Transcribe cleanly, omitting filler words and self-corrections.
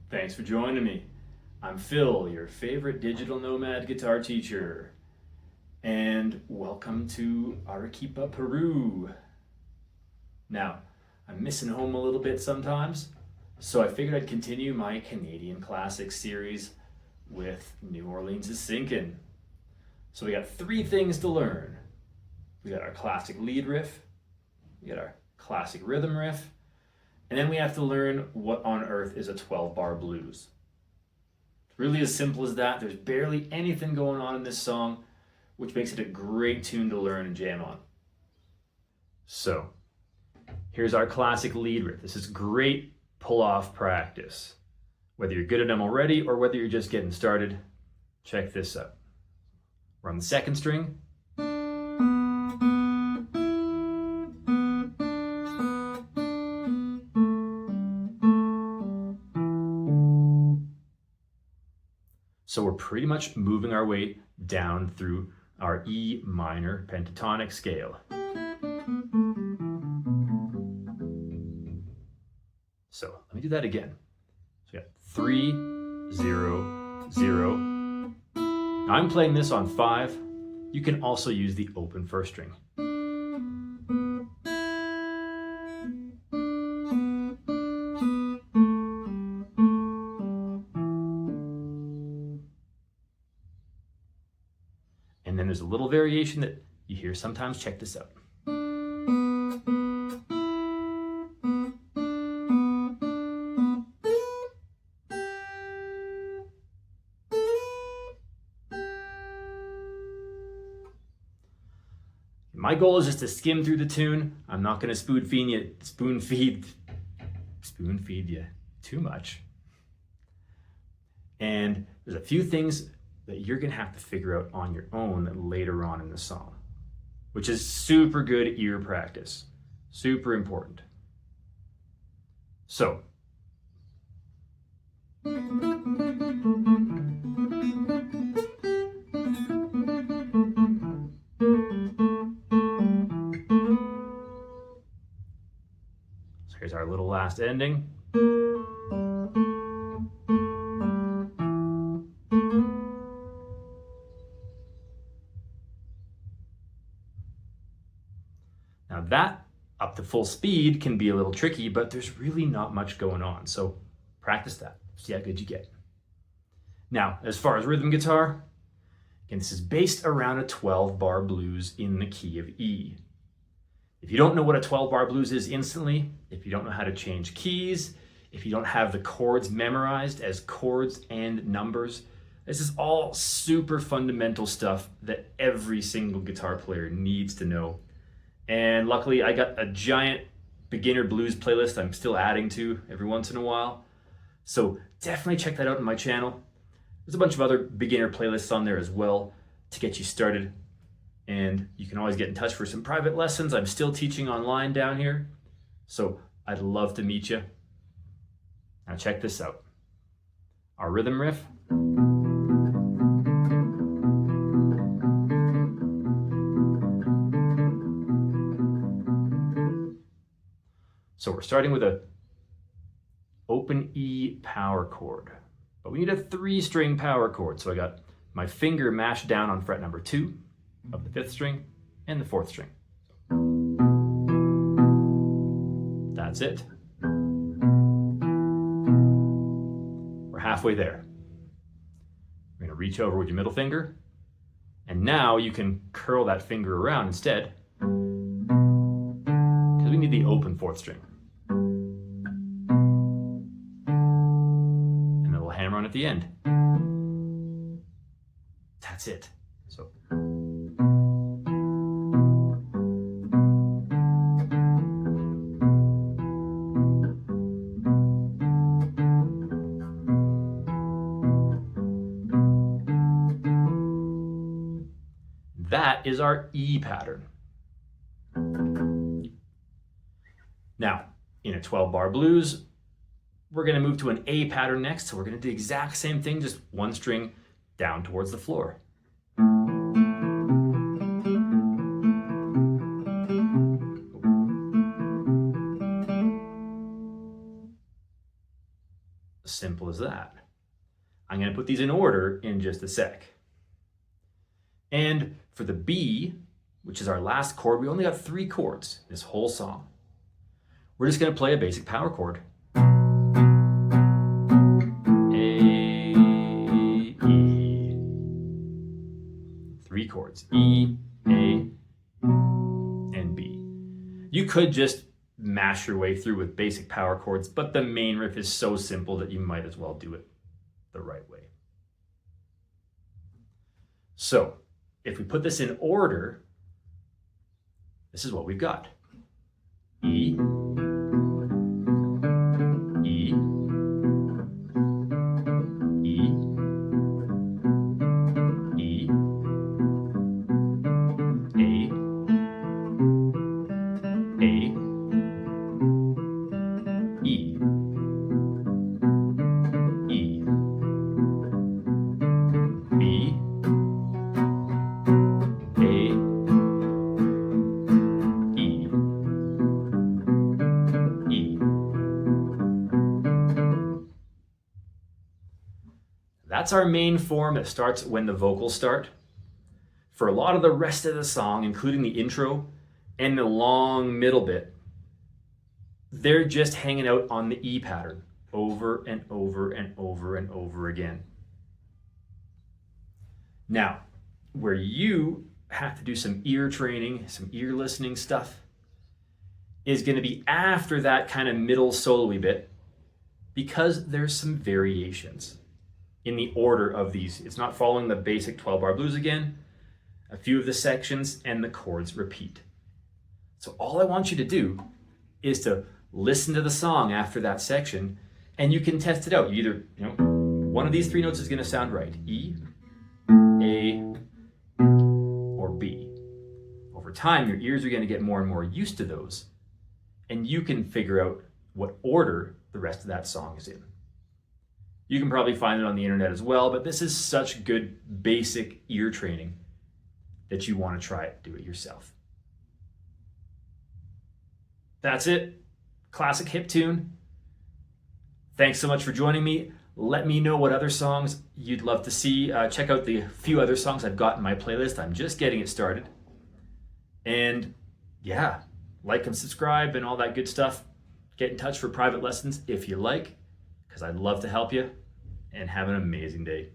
Thanks for joining me. I'm Phil, your favorite digital nomad guitar teacher. And welcome to Arequipa, Peru. Now, I'm missing home a little bit sometimes, so I figured I'd continue my Canadian Classics series with New Orleans is Sinkin'. So we got three things to learn. We got our classic lead riff, we got our classic rhythm riff, and then we have to learn what on earth is a 12-bar blues. It's really as simple as that. There's barely anything going on in this song, which makes it a great tune to learn and jam on. So, here's our classic lead riff. This is great pull-off practice. Whether you're good at them already or whether you're just getting started, check this out. We're on the second string. So we're pretty much moving our way down through our E minor pentatonic scale. So let me do that again. So we got 3, 0, 0. Now I'm playing this on 5. You can also use the open first string. And then there's a little variation that you hear sometimes. Check this out. My goal is just to skim through the tune. I'm not going to spoon feed you too much. And there's a few things that you're going to have to figure out on your own later on in the song, which is super good ear practice. Super important. So, here's our little last ending. Now that, up to full speed, can be a little tricky, but there's really not much going on. So practice that, see how good you get. Now, as far as rhythm guitar, again, this is based around a 12-bar blues in the key of E. If you don't know what a 12-bar blues is instantly, if you don't know how to change keys, if you don't have the chords memorized as chords and numbers, this is all super fundamental stuff that every single guitar player needs to know. And luckily, I got a giant beginner blues playlist I'm still adding to every once in a while. So definitely check that out on my channel. There's a bunch of other beginner playlists on there as well to get you started. And you can always get in touch for some private lessons. I'm still teaching online down here, so I'd love to meet you. Now check this out. Our rhythm riff. So we're starting with a open E power chord, but we need a 3-string power chord. So I got my finger mashed down on fret number 2 of the 5th string and the 4th string. That's it. We're halfway there. We're going to reach over with your middle finger, and now you can curl that finger around instead, because we need the open 4th string. And then we'll hammer on at the end. That's it. So. That is our E pattern. Now, in a 12-bar blues, we're going to move to an A pattern next, so we're going to do the exact same thing, just one string down towards the floor. Simple as that. I'm going to put these in order in just a sec. And for the B, which is our last chord, we only got 3 chords this whole song. We're just going to play a basic power chord. A, E. 3 chords. E, A, and B. You could just mash your way through with basic power chords, but the main riff is so simple that you might as well do it the right way. So, if we put this in order, this is what we've got. E, E, E, E, A, A, E, E, B, A, E, E. That's our main form that starts when the vocals start. For a lot of the rest of the song, including the intro and the long middle bit, they're just hanging out on the E pattern over and over and over and over again. Now, where you have to do some ear training, some ear listening stuff, is going to be after that kind of middle solo-y bit, because there's some variations in the order of these. It's not following the basic 12-bar blues again. A few of the sections and the chords repeat. So all I want you to do is to listen to the song after that section, and you can test it out. You either, one of these 3 notes is going to sound right. E, A, or B. Over time, your ears are going to get more and more used to those, and you can figure out what order the rest of that song is in. You can probably find it on the internet as well, but this is such good basic ear training that you want to try it, do it yourself. That's it. Classic hip tune. Thanks so much for joining me. Let me know what other songs you'd love to see. Check out the few other songs I've got in my playlist. I'm just getting it started. And yeah, like and subscribe and all that good stuff. Get in touch for private lessons if you like, because I'd love to help you. And have an amazing day.